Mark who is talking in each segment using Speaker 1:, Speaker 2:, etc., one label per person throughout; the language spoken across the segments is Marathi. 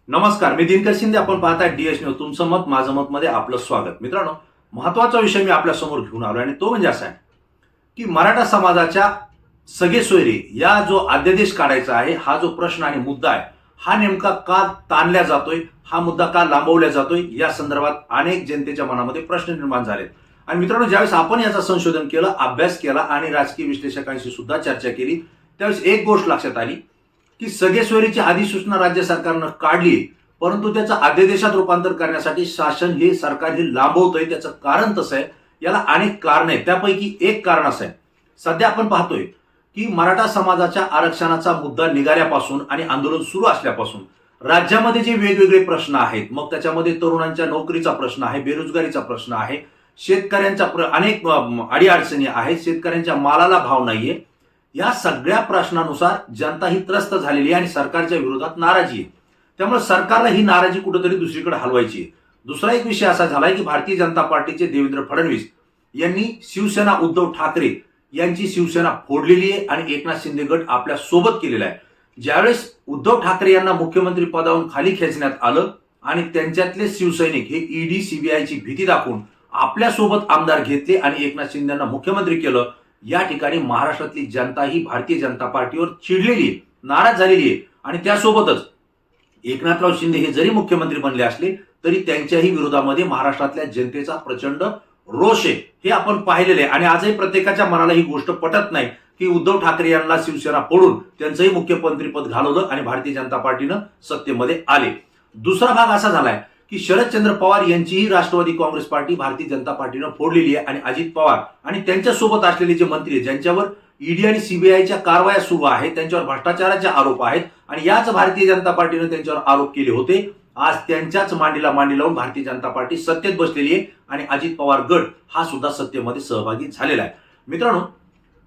Speaker 1: नमस्कार, मी दिनकर शिंदे. आपण पाहताय डीएस न्यूज. तुमचं मत माझं मत मध्ये आपलं स्वागत. मित्रांनो, महत्वाचा विषय मी आपल्या समोर घेऊन आलो आणि तो म्हणजे असा आहे की मराठा समाजाच्या सगळे सोयरे या जो अध्यादेश काढायचा आहे, हा जो प्रश्न आणि मुद्दा आहे, हा नेमका का ताणल्या जातोय, हा मुद्दा का लांबवल्या जातोय, या संदर्भात अनेक जनतेच्या मनामध्ये प्रश्न निर्माण झालेत. आणि मित्रांनो, ज्यावेळेस आपण याचं संशोधन केलं, अभ्यास केला आणि राजकीय विश्लेषकांशी सुद्धा चर्चा केली, त्यावेळेस एक गोष्ट लक्षात आली की सगळे सोयरीची अधिसूचना राज्य सरकारनं काढली, परंतु त्याचं अध्यादेशात रूपांतर करण्यासाठी शासन हे सरकार हे लांबवतंय. त्याचं कारण तसं आहे, याला अनेक कारण आहेत. त्यापैकी एक कारण असं आहे, सध्या आपण पाहतोय की मराठा समाजाच्या आरक्षणाचा मुद्दा निघाल्यापासून आणि आंदोलन सुरू असल्यापासून राज्यामध्ये जे वेगवेगळे प्रश्न आहेत, मग त्याच्यामध्ये तरुणांच्या नोकरीचा प्रश्न आहे, बेरोजगारीचा प्रश्न आहे, शेतकऱ्यांच्या अनेक अडीअडचणी आहेत, शेतकऱ्यांच्या मालाला भाव नाहीये, या सगळ्या प्रश्नानुसार जनता ही त्रस्त झालेली आहे आणि सरकारच्या विरोधात नाराजी आहे. त्यामुळे सरकारला ही नाराजी कुठेतरी दुसरीकडे हलवायची आहे. दुसरा एक विषय असा झालाय की भारतीय जनता पार्टीचे देवेंद्र फडणवीस यांनी शिवसेना उद्धव ठाकरे यांची शिवसेना फोडलेली आहे आणि एकनाथ शिंदे गट आपल्या सोबत केलेला आहे. ज्यावेळेस उद्धव ठाकरे यांना मुख्यमंत्री पदावरून खाली खेचण्यात आलं आणि त्यांच्यातले शिवसैनिक हे ईडी सीबीआयची भीती दाखवून आपल्या सोबत आमदार घेतले आणि एकनाथ शिंदेंना मुख्यमंत्री केलं, या ठिकाणी महाराष्ट्रातली जनता ही भारतीय जनता पार्टीवर चिडलेली आहे, नाराज झालेली आहे. आणि त्यासोबतच एकनाथराव शिंदे हे जरी मुख्यमंत्री बनले असले तरी त्यांच्याही विरोधामध्ये महाराष्ट्रातल्या जनतेचा प्रचंड रोष आहे, हे आपण पाहिलेले आहे. आणि आजही प्रत्येकाच्या मनाला ही गोष्ट पटत नाही की उद्धव ठाकरे यांना शिवसेना फोडून त्यांचंही मुख्यमंत्रीपद घालवलं आणि भारतीय जनता पार्टीनं सत्तेमध्ये आले. दुसरा भाग असा झालाय की शरदचंद्र पवार यांचीही राष्ट्रवादी काँग्रेस पार्टी भारतीय जनता पार्टीनं फोडलेली आहे आणि अजित पवार आणि त्यांच्यासोबत असलेले जे मंत्री आहेत, ज्यांच्यावर ईडी आणि सीबीआयच्या कारवाया सुरू आहेत, त्यांच्यावर भ्रष्टाचाराचे आरोप आहेत आणि याच भारतीय जनता पार्टीने त्यांच्यावर आरोप केले होते, आज त्यांच्याच मांडीला मांडी लावून भारतीय जनता पार्टी सत्तेत बसलेली आहे आणि अजित पवार गट हा सुद्धा सत्तेमध्ये सहभागी झालेला आहे. मित्रांनो,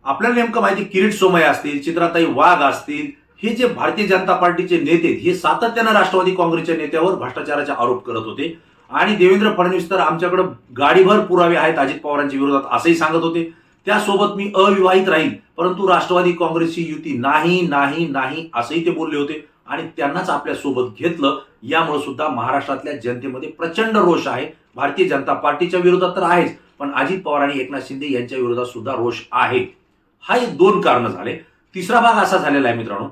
Speaker 1: आपल्याला नेमकं माहिती, किरीट सोमय्या असतील, चित्राताई वाघ असतील, हे जे भारतीय जनता पार्टीचे नेते हे सातत्यानं राष्ट्रवादी काँग्रेसच्या नेत्यावर भ्रष्टाचाराचे आरोप करत होते आणि देवेंद्र फडणवीस तर आमच्याकडे गाडीभर पुरावे आहेत अजित पवारांच्या विरोधात असंही सांगत होते. त्यासोबत मी अविवाहित राहील परंतु राष्ट्रवादी काँग्रेसची युती नाही नाही नाही असंही ते बोलले होते आणि त्यांनाच आपल्या सोबत घेतलं. यामुळे सुद्धा महाराष्ट्रातल्या जनतेमध्ये प्रचंड रोष आहे. भारतीय जनता पार्टीच्या विरोधात तर आहेच, पण अजित पवार आणि एकनाथ शिंदे यांच्या विरोधात सुद्धा रोष आहे. हा एक दोन कारण झाले. तिसरा भाग असा झालेला आहे मित्रांनो,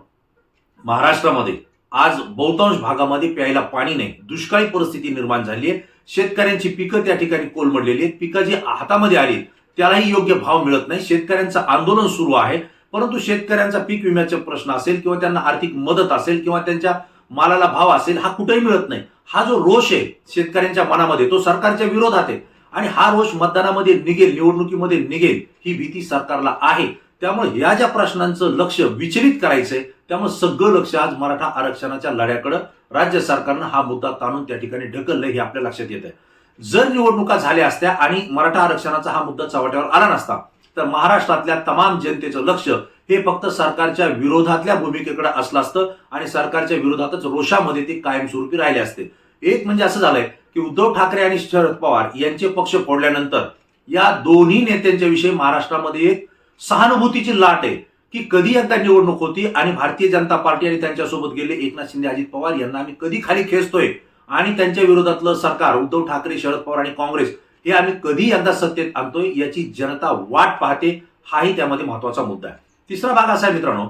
Speaker 1: महाराष्ट्रामध्ये आज बहुतांश भागामध्ये प्यायला पाणी नाही, दुष्काळी परिस्थिती निर्माण झाली आहे. शेतकऱ्यांची पिकं त्या ठिकाणी कोलमडलेली आहेत, पिकं जी हातामध्ये आली त्यालाही योग्य भाव मिळत नाही. शेतकऱ्यांचं आंदोलन सुरू आहे, परंतु शेतकऱ्यांचा पीक विम्याचा प्रश्न असेल किंवा त्यांना आर्थिक मदत असेल किंवा त्यांच्या मालाला भाव असेल, हा कुठेही मिळत नाही. हा जो रोष आहे शेतकऱ्यांच्या मनामध्ये तो सरकारच्या विरोधात आहे आणि हा रोष मतदानामध्ये निघेल, निवडणुकीमध्ये निघेल, ही भीती सरकारला आहे. त्यामुळे या ज्या प्रश्नांचं लक्ष विचलित करायचंय, त्यामुळे सगळं लक्ष आज मराठा आरक्षणाच्या लढ्याकडे राज्य सरकारनं हा मुद्दा ताणून त्या ठिकाणी ढकललंय, हे आपल्या लक्षात येत आहे. जर निवडणुका झाल्या असत्या आणि मराठा आरक्षणाचा हा मुद्दा चव्हाट्यावर आला नसता तर महाराष्ट्रातल्या तमाम जनतेचं लक्ष हे फक्त सरकारच्या विरोधातल्या भूमिकेकडे असलं असतं आणि सरकारच्या विरोधातच रोषामध्ये ते कायमस्वरूपी राहिले असते. एक म्हणजे असं झालंय की उद्धव ठाकरे आणि शरद पवार यांचे पक्ष फोडल्यानंतर या दोन्ही नेत्यांच्या विषयी महाराष्ट्रामध्ये एक सहानुभूतीची लाट आहे की कधी एकदा निवडणूक होती आणि भारतीय जनता पार्टी आणि त्यांच्यासोबत गेले एकनाथ शिंदे, अजित पवार यांना आम्ही कधी खाली खेचतोय आणि त्यांच्या विरोधातलं सरकार उद्धव ठाकरे, शरद पवार आणि काँग्रेस हे आम्ही कधी एकदा सत्तेत आणतोय, याची जनता वाट पाहते. हाही त्यामध्ये महत्वाचा मुद्दा आहे. तिसरा भाग असा आहे मित्रांनो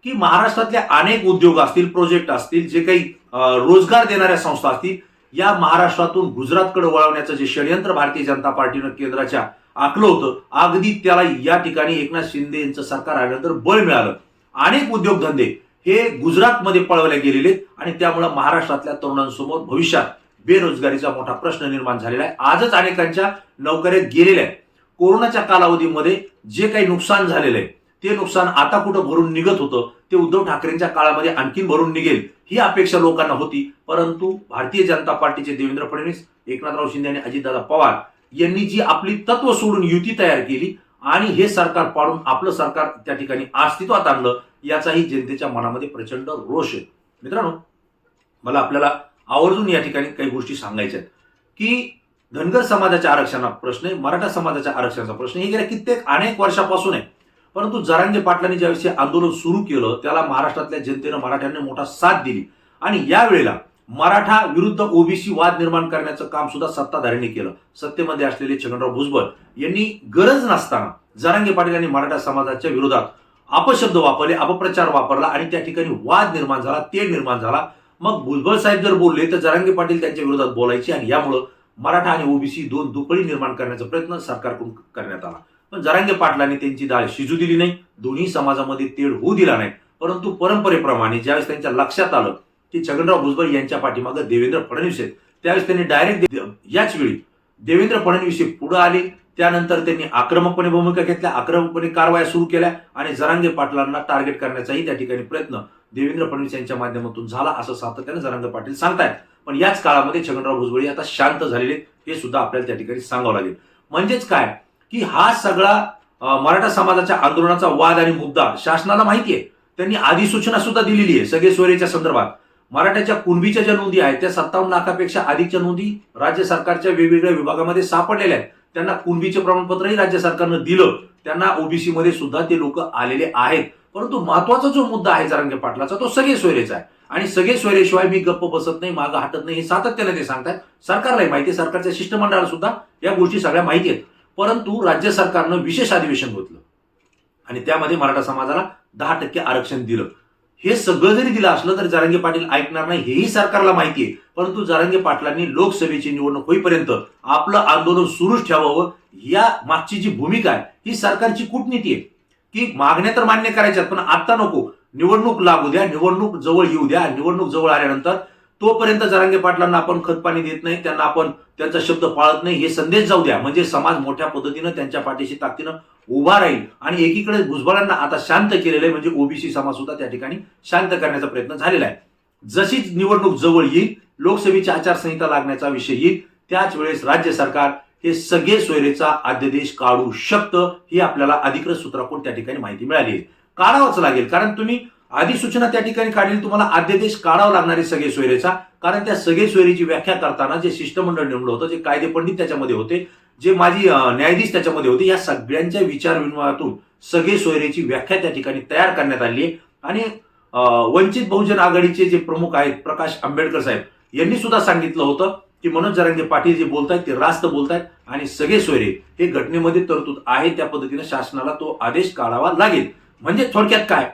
Speaker 1: की महाराष्ट्रातल्या अनेक उद्योग असतील, प्रोजेक्ट असतील, जे काही रोजगार देणाऱ्या संस्था असतील, या महाराष्ट्रातून गुजरातकडे वळवण्याचं जे षडयंत्र भारतीय जनता पार्टीनं केंद्राच्या आखलं होतं, अगदी त्याला या ठिकाणी एकनाथ शिंदे यांचं सरकार आल्यानंतर बळ मिळालं. अनेक उद्योगधंदे हे गुजरातमध्ये पळवले गेलेले आणि त्यामुळे महाराष्ट्रातल्या तरुणांसमोर भविष्यात बेरोजगारीचा मोठा प्रश्न निर्माण झालेला आहे. आजच अनेकांच्या नोकऱ्या गेलेल्या आहेत. कोरोनाच्या कालावधीमध्ये जे काही नुकसान झालेलं आहे ते नुकसान आता कुठं भरून निघत होतं ते उद्धव ठाकरेंच्या काळामध्ये आणखीन भरून निघेल ही अपेक्षा लोकांना होती. परंतु भारतीय जनता पार्टीचे देवेंद्र फडणवीस, एकनाथराव शिंदे आणि अजितदादा पवार यांनी जी आपली तत्व सोडून युती तयार केली आणि हे सरकार पाडून आपलं सरकार त्या ठिकाणी अस्तित्वात आणलं, याचाही जनतेच्या मनामध्ये प्रचंड रोष आहे. मित्रांनो, मला आपल्याला आवर्जून या ठिकाणी काही गोष्टी सांगायच्या आहेत की धनगर समाजाच्या आरक्षणाचा प्रश्न आहे, मराठा समाजाच्या आरक्षणाचा प्रश्न हे गेल्या कित्येक अनेक वर्षापासून आहे. परंतु जरांगे पाटलांनी ज्यावेळेस आंदोलन सुरू केलं त्याला महाराष्ट्रातल्या जनतेनं, मराठ्यांनी मोठा साथ दिली आणि यावेळेला मराठा विरुद्ध ओबीसी वाद निर्माण करण्याचं काम सुद्धा सत्ताधाऱ्यांनी केलं. सत्तेमध्ये असलेले छगनराव भुजबळ यांनी गरज नसताना जरांगे पाटील यांनी मराठा समाजाच्या विरोधात अपशब्द वापरले, अपप्रचार वापरला आणि त्या ठिकाणी वाद निर्माण झाला, तेढ निर्माण झाला. मग भुजबळ साहेब जर बोलले तर जरांगे पाटील त्यांच्या विरोधात बोलायचे आणि यामुळं मराठा आणि ओबीसी दोन दुपळी निर्माण करण्याचा प्रयत्न सरकारकडून करण्यात आला. पण जरांगे पाटलांनी त्यांची डाळ शिजू दिली नाही, दोन्ही समाजामध्ये तेढ होऊ दिला नाही. परंतु परंपरेप्रमाणे ज्यावेळेस त्यांच्या लक्षात आलं की छगनराव भुजबळ यांच्या पाठीमागे देवेंद्र फडणवीस आहेत, त्यावेळेस त्यांनी डायरेक्ट याच वेळी देवेंद्र फडणवीस पुढे आले. त्यानंतर त्यांनी आक्रमकपणे भूमिका घेतल्या, आक्रमकपणे कारवाया सुरू केल्या आणि जरांगे पाटलांना टार्गेट करण्याचाही त्या ठिकाणी प्रयत्न देवेंद्र फडणवीस यांच्या माध्यमातून झाला असं सातत्याने जरांगे पाटील सांगतायत. पण याच काळामध्ये छगनराव भुजबळ आता शांत झालेले हे सुद्धा आपल्याला त्या ठिकाणी सांगावं लागेल. म्हणजेच काय की हा सगळा मराठा समाजाच्या आंदोलनाचा वाद आणि मुद्दा शासनाला माहिती आहे. त्यांनी अधिसूचना सुद्धा दिलेली आहे सगळे सोयरेच्या संदर्भात. मराठ्याच्या कुणबीच्या ज्या नोंदी आहेत त्या 57 लाखापेक्षा अधिकच्या नोंदी राज्य सरकारच्या वेगवेगळ्या विभागामध्ये सापडलेल्या आहेत. त्यांना कुणबीचे प्रमाणपत्रही राज्य सरकारनं दिलं. त्यांना ओबीसी मध्ये सुद्धा ते लोक आलेले आहेत. परंतु महत्वाचा जो मुद्दा आहे जरांगे पाटलाचा तो सगळे सोयरेचा आहे आणि सगळे सोयरेशिवाय मी गप्प बसत नाही, मागं हटत नाही हे सातत्याने ते सांगतात. सरकारलाही माहिती आहे, सरकारच्या शिष्टमंडळाला सुद्धा या गोष्टी सगळ्या माहिती आहेत. परंतु राज्य सरकारनं विशेष अधिवेशन घेतलं आणि त्यामध्ये मराठा समाजाला 10% आरक्षण दिलं. हे सगळं जरी दिलं असलं तरी जरांगे पाटील ऐकणार नाही हेही सरकारला माहिती आहे. परंतु जरांगे पाटलांनी लोकसभेची निवडणूक होईपर्यंत आपलं आंदोलन सुरूच ठेवावं. या मागची जी भूमिका आहे ही सरकारची कूटनीती आहे की मागण्या तर मान्य करायच्यात पण आता नको, निवडणूक लागू द्या, निवडणूक जवळ येऊ द्या. निवडणूक जवळ आल्यानंतर तोपर्यंत जरांगे पाटलांना आपण खतपाणी देत नाही, त्यांना आपण त्यांचा शब्द पाळत नाही हे संदेश जाऊ द्या. म्हणजे समाज मोठ्या पद्धतीनं त्यांच्या पाठीशी ताकदीनं उभा राहील. आणि एकीकडे भुजबळांना आता शांत केलेलं आहे, म्हणजे ओबीसी समाज सुद्धा त्या ठिकाणी शांत करण्याचा प्रयत्न झालेला आहे. जशीच निवडणूक जवळ येईल, लोकसभेची आचारसंहिता लागण्याचा विषय येईल, त्याच वेळेस राज्य सरकार हे सगळे सोयरेचा अध्यादेश काढू शकतं. ही आपल्याला अधिकृत सूत्राकडून त्या ठिकाणी माहिती मिळाली आहे. काढावंच लागेल कारण तुम्ही अधिसूचना त्या ठिकाणी काढली, तुम्हाला अध्यादेश काढावा लागणार आहे सगळे सोयरेचा. कारण त्या सगळे सोयरीची व्याख्या करताना जे शिष्टमंडळ नेमलं होतं, जे कायदे पंडित त्याच्यामध्ये होते, जे माजी न्यायाधीश त्याच्यामध्ये होते, या सगळ्यांच्या विचार विनिमयातून सगळे सोयरेची व्याख्या त्या ठिकाणी तयार करण्यात आली आहे. आणि वंचित बहुजन आघाडीचे जे प्रमुख आहेत प्रकाश आंबेडकर साहेब यांनी सुद्धा सांगितलं होतं की मनोज जरांगे पाटील जे बोलतायत ते रास्त बोलतायत आणि सगळे सोयरे हे घटनेमध्ये तरतूद आहे, त्या पद्धतीने शासनाला तो आदेश काढावा लागेल. म्हणजे थोडक्यात काय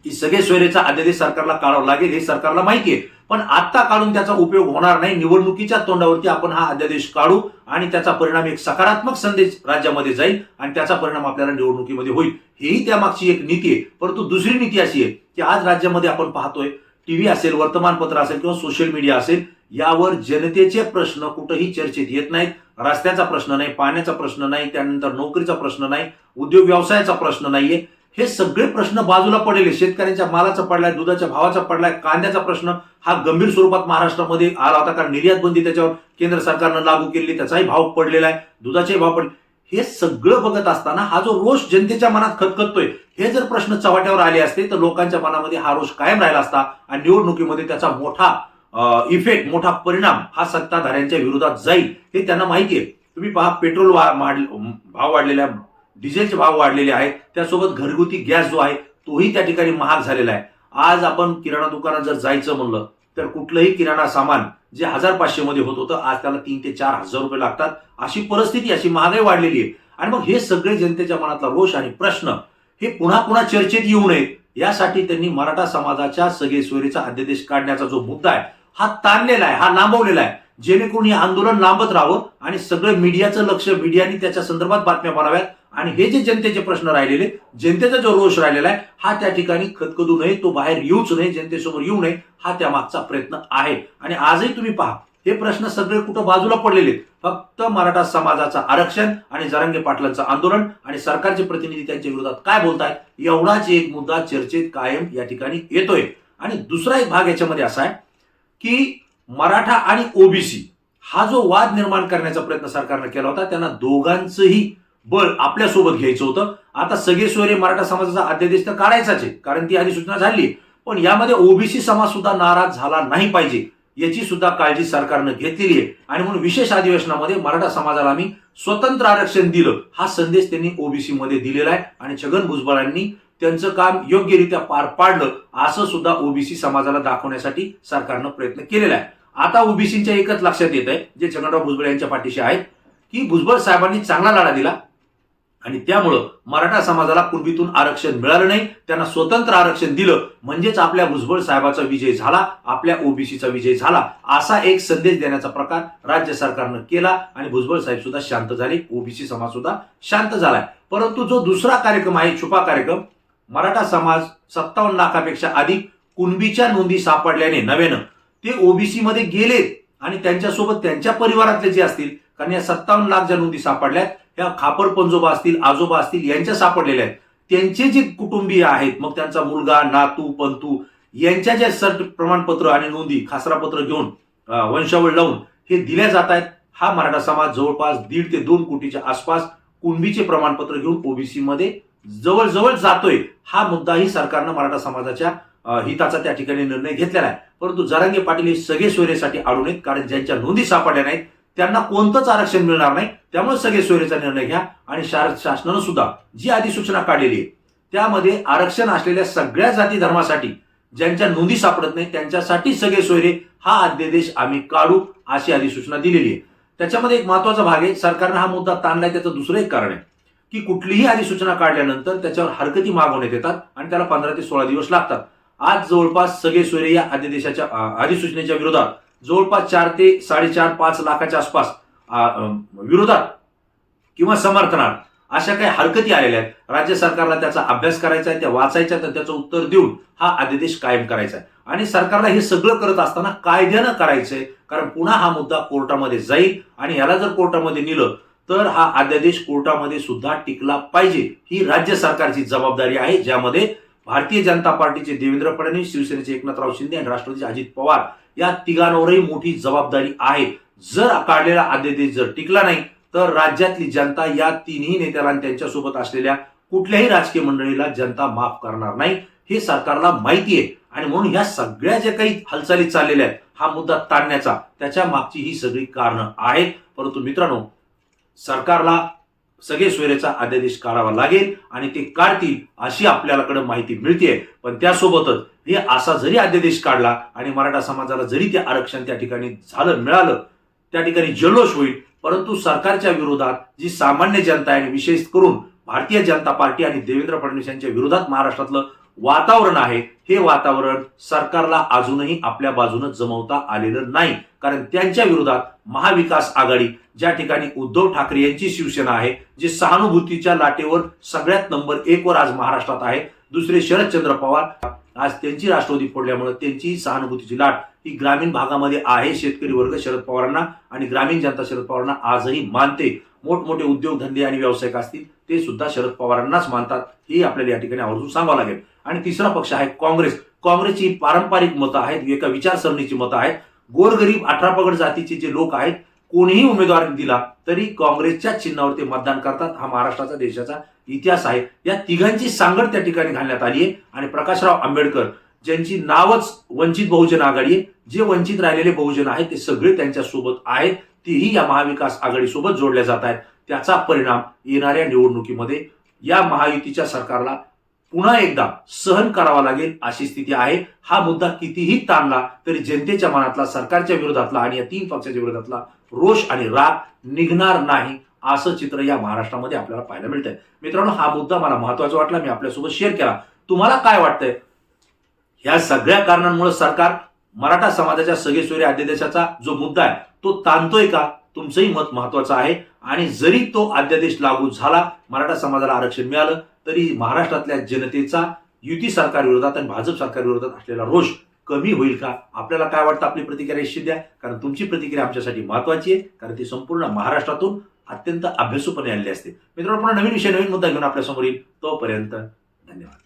Speaker 1: की सगळे सोयरेचा अध्यादेश सरकारला काढावा लागेल हे सरकारला माहिती आहे. पण आता काढून त्याचा उपयोग होणार नाही. निवडणुकीच्या तोंडावरती आपण हा अध्यादेश काढू आणि त्याचा परिणाम एक सकारात्मक संदेश राज्यामध्ये जाईल आणि त्याचा परिणाम आपल्याला निवडणुकीमध्ये होईल. हेही त्यामागची एक नीती आहे. परंतु दुसरी नीती अशी आहे की आज राज्यामध्ये आपण पाहतोय टीव्ही असेल, वर्तमानपत्र असेल किंवा सोशल मीडिया असेल, यावर जनतेचे प्रश्न कुठेही चर्चेत येत नाहीत. रस्त्याचा प्रश्न नाही, पाण्याचा प्रश्न नाही, त्यानंतर नोकरीचा प्रश्न नाही, उद्योग व्यवसायाचा प्रश्न नाहीये. हे सगळे प्रश्न बाजूला पडलेले. शेतकऱ्यांच्या मालाचा पडलाय, दुधाच्या भावाचा पडलाय, कांद्याचा प्रश्न हा गंभीर स्वरूपात महाराष्ट्रामध्ये आला होता कारण निर्यात बंदी त्याच्यावर केंद्र सरकारनं लागू केली, त्याचाही भाव पडलेला आहे, दुधाचे भाव पडले. हे सगळं बघत असताना हा जो रोष जनतेच्या मनात खतखततोय, हे जर प्रश्न चव्हाट्यावर आले असते तर लोकांच्या मनामध्ये हा रोष कायम राहिला असता आणि निवडणुकीमध्ये त्याचा मोठा इफेक्ट, मोठा परिणाम हा सत्ताधाऱ्यांच्या विरोधात जाईल हे त्यांना माहिती आहे. तुम्ही पहा, पेट्रोल भाव वाढलेला आहे, डिझेलचे भाव वाढलेले आहेत, त्यासोबत घरगुती गॅस जो आहे तोही त्या ठिकाणी महाग झालेला आहे. आज आपण किराणा दुकानात जर जायचं म्हणलं तर कुठलंही किराणा सामान जे 1500 मध्ये होत होतं आज त्याला 3,000 ते 4,000 रुपये लागतात. अशी परिस्थिती, अशी महागाई वाढलेली आहे. आणि मग हे सगळे जनतेच्या मनातला रोष आणि प्रश्न हे पुन्हा पुन्हा चर्चेत येऊ नयेत यासाठी त्यांनी मराठा समाजाच्या सगळे सोयरीचा अध्यादेश काढण्याचा जो मुद्दा आहे हा ताणलेला आहे, हा लांबवलेला आहे, जेणेकरून हे आंदोलन लांबत राहावं आणि सगळं मीडियाचं लक्ष, मीडियाने त्याच्या संदर्भात बातम्या बनाव्यात आणि हे जे जनतेचे प्रश्न राहिलेले, जनतेचा जो रोष राहिलेला आहे हा त्या ठिकाणी खदखदू नये, तो बाहेर येऊच नये, जनतेसमोर येऊ नये, हा त्यामागचा प्रयत्न आहे. आणि आजही तुम्ही पहा हे प्रश्न सगळे कुठं बाजूला पडलेले आहेत. फक्त मराठा समाजाचं आरक्षण आणि जरांगे पाटलांचं आंदोलन आणि सरकारचे प्रतिनिधी त्यांच्या विरोधात काय बोलतायत एवढाच एक मुद्दा चर्चेत कायम या ठिकाणी येतोय. आणि दुसरा एक भाग याच्यामध्ये असा आहे की मराठा आणि ओबीसी हा जो वाद निर्माण करण्याचा प्रयत्न सरकारने केला होता, त्यांना दोघांचंही बळ आपल्यासोबत घ्यायचं होतं. आता सगळे सोयरे मराठा समाजाचा अध्यादेश तर काढायचाच आहे कारण ती अधिसूचना झाली, पण यामध्ये ओबीसी समाज सुद्धा नाराज झाला नाही पाहिजे याची सुद्धा काळजी सरकारनं घेतलेली आहे. आणि म्हणून विशेष अधिवेशनामध्ये मराठा समाजाला आम्ही स्वतंत्र आरक्षण दिलं हा संदेश त्यांनी ओबीसी मध्ये दिलेला आहे. आणि छगन भुजबळांनी त्यांचं काम योग्यरित्या पार पाडलं असं सुद्धा ओबीसी समाजाला दाखवण्यासाठी सरकारनं प्रयत्न केलेला आहे. आता ओबीसीच्या एकच लक्षात येत आहे, जे छगनराव भुजबळ यांच्या पाठीशी आहेत, की भुजबळ साहेबांनी चांगला लढा दिला आणि त्यामुळं मराठा समाजाला कुणबीतून आरक्षण मिळालं नाही, त्यांना स्वतंत्र आरक्षण दिलं, म्हणजेच आपल्या भुजबळ साहेबाचा विजय झाला, आपल्या ओबीसीचा विजय झाला, असा एक संदेश देण्याचा प्रकार राज्य सरकारनं केला आणि भुजबळ साहेब सुद्धा शांत झाले, ओबीसी समाज सुद्धा शांत झालाय. परंतु जो दुसरा कार्यक्रम आहे, छुपा कार्यक्रम, मराठा समाज 57 लाखापेक्षा अधिक कुणबीच्या नोंदी सापडल्याने नव्यानं ते ओबीसी मध्ये गेलेत आणि त्यांच्यासोबत त्यांच्या परिवारातले जे असतील, कारण या 57 लाख ज्या नोंदी सापडल्यात ह्या खापर पंजोबा असतील, आजोबा असतील, यांच्या सापडलेल्या आहेत. त्यांचे जे कुटुंबीय आहेत, मग त्यांचा मुलगा, नातू, पंतू यांच्या ज्या सर्ट प्रमाणपत्र आणि नोंदी, खासरापत्र घेऊन वंशावळ लावून हे दिल्या जात आहेत. हा मराठा समाज जवळपास 1.5 ते 2 कोटीच्या आसपास कुणबीचे प्रमाणपत्र घेऊन ओबीसी मध्ये जवळजवळ जातोय. हा मुद्दाही सरकारनं मराठा समाजाच्या हिताचा त्या ठिकाणी निर्णय घेतलेला आहे. परंतु जरांगे पाटील हे सगळे सोयरेसाठी आडून आहेत, कारण ज्यांच्या नोंदी सापडल्या नाहीत त्यांना कोणतंच आरक्षण मिळणार नाही. त्यामुळे सगळे सोयरेचा निर्णय घ्या आणि शासनानं सुद्धा जी अधिसूचना काढलेली आहे त्यामध्ये आरक्षण असलेल्या सगळ्या जाती धर्मासाठी ज्यांच्या नोंदी सापडत नाही त्यांच्यासाठी सगळे सोयरे हा अध्यादेश आम्ही काढू अशी अधिसूचना दिलेली आहे. त्याच्यामध्ये एक महत्वाचा भाग आहे, सरकारनं हा मुद्दा ताणलाय. त्याचं दुसरं एक कारण आहे की कुठलीही अधिसूचना काढल्यानंतर त्याच्यावर हरकती मागवण्यात येतात आणि त्याला 15 ते 16 दिवस लागतात. आज जवळपास सगळे सोयरे या अध्यादेशाच्या अधिसूचनेच्या विरोधात जवळपास 4 ते 4.5-5 लाखाच्या आसपास विरोधात किंवा समर्थनार्थ अशा काही हरकती आलेल्या आहेत. राज्य सरकारला त्याचा अभ्यास करायचा आहे, त्या वाचायच्या, तर त्याचं उत्तर देऊन हा अध्यादेश कायम करायचा आहे. आणि सरकारला हे सगळं करत असताना कायद्यानं करायचंय, कारण पुन्हा हा मुद्दा कोर्टामध्ये जाईल आणि याला जर कोर्टामध्ये नेलं तर हा अध्यादेश कोर्टामध्ये सुद्धा टिकला पाहिजे. ही राज्य सरकारची जबाबदारी आहे, ज्यामध्ये भारतीय जनता पार्टीचे देवेंद्र फडणवीस, शिवसेनेचे एकनाथराव शिंदे आणि राष्ट्रवादीचे अजित पवार या तिघांवरही मोठी जबाबदारी आहे. जर काढलेला अध्यादेश जर टिकला नाही तर राज्यातली जनता या तिन्ही नेत्याला आणि त्यांच्यासोबत असलेल्या कुठल्याही राजकीय मंडळीला जनता माफ करणार नाही, हे सरकारला माहिती आहे. आणि म्हणून ह्या सगळ्या ज्या काही हालचाली चाललेल्या आहेत हा मुद्दा ताणण्याचा, त्याच्या मागची ही सगळी कारणं आहेत. परंतु मित्रांनो, सरकारला सगळे सोयरेचा अध्यादेश काढावा लागेल आणि ते काढतील अशी आपल्याकडे माहिती मिळते. पण त्यासोबतच हे असा जरी अध्यादेश काढला आणि मराठा समाजाला जरी ते आरक्षण त्या ठिकाणी मिळालं, त्या ठिकाणी जल्लोष होईल, परंतु सरकारच्या विरोधात जी सामान्य जनता आहे, विशेष करून भारतीय जनता पार्टी आणि देवेंद्र फडणवीस यांच्या विरोधात महाराष्ट्रातलं वातावरण आहे, हे वातावरण सरकारला अजूनही आपल्या बाजूने जमवता आलेलं नाही. कारण त्यांच्या विरोधात महाविकास आघाडी, ज्या ठिकाणी उद्धव ठाकरे यांची शिवसेना आहे, जे सहानुभूतीच्या लाटेवर सगळ्यात नंबर 1 वर आज महाराष्ट्रात आहे, दुसरे शरदचंद्र पवार, आज त्यांची राष्ट्रवादी फोडल्यामुळे त्यांची सहानुभूतीची लाट ही ग्रामीण भागामध्ये आहे. शेतकरी वर्ग शरद पवारांना आणि ग्रामीण जनता शरद पवारांना आजही मानते. मोठमोठे उद्योगधंदे आणि व्यावसायिक असतील ते सुद्धा शरद पवारांनाच मानतात, हे आपल्याला या ठिकाणी आवर्जून सांगावं लागेल. आणि तिसरा पक्ष आहे काँग्रेस. काँग्रेसची पारंपरिक मतं आहेत, एका विचारसरणीची मतं आहेत. गोरगरीब 18 पगड जातीचे जे लोक आहेत, कोणीही उमेदवार दिला तरी काँग्रेसच्या चिन्हावर ते मतदान करतात. हा महाराष्ट्राचा, देशाचा इतिहास आहे. या तिघांची सांगड त्या ठिकाणी घालण्यात आली आहे. आणि प्रकाशराव आंबेडकर, ज्यांची नावच वंचित बहुजन आघाडी आहे, जे वंचित राहिलेले बहुजन आहेत ते सगळे त्यांच्या सोबत आहेत, तेही या महाविकास आघाडी सोबत जोडल्या जात आहेत. त्याचा परिणाम येणाऱ्या निवडणुकीमध्ये या महायुतीच्या सरकारला पुन्हा एकदा सहन करावा लागेल अशी स्थिती आहे. हा मुद्दा कितीही ताणला तरी जनतेच्या मनातला, सरकारच्या विरोधातला आणि या 3 पक्षाच्या विरोधातला रोष आणि राग निघणार नाही, असं चित्र या महाराष्ट्रामध्ये आपल्याला पाहायला मिळतंय. मित्रांनो, हा मुद्दा मला महत्वाचा वाटला, मी आपल्यासोबत शेअर केला. तुम्हाला काय वाटतंय? या सगळ्या कारणांमुळे सरकार मराठा समाजाच्या सगळे सोयरे अध्यादेशाचा जो मुद्दा आहे तो ताणतोय का? तुमचंही मत महत्वाचं आहे. आणि जरी तो अध्यादेश लागू झाला, मराठा समाजाला आरक्षण मिळालं, तरी महाराष्ट्रातल्या जनतेचा युती सरकार विरोधात आणि भाजप सरकार विरोधात असलेला रोष कमी होईल का? आपल्याला काय वाटतं? आपली प्रतिक्रिया निश्चित द्या, कारण तुमची प्रतिक्रिया आमच्यासाठी महत्वाची आहे, कारण ती संपूर्ण महाराष्ट्रातून अत्यंत अभ्यासूपणे आलेली असते. मित्रांनो, पुन्हा नवीन विषय, नवीन मुद्दा घेऊन आपल्या समोर येईल. तोपर्यंत धन्यवाद.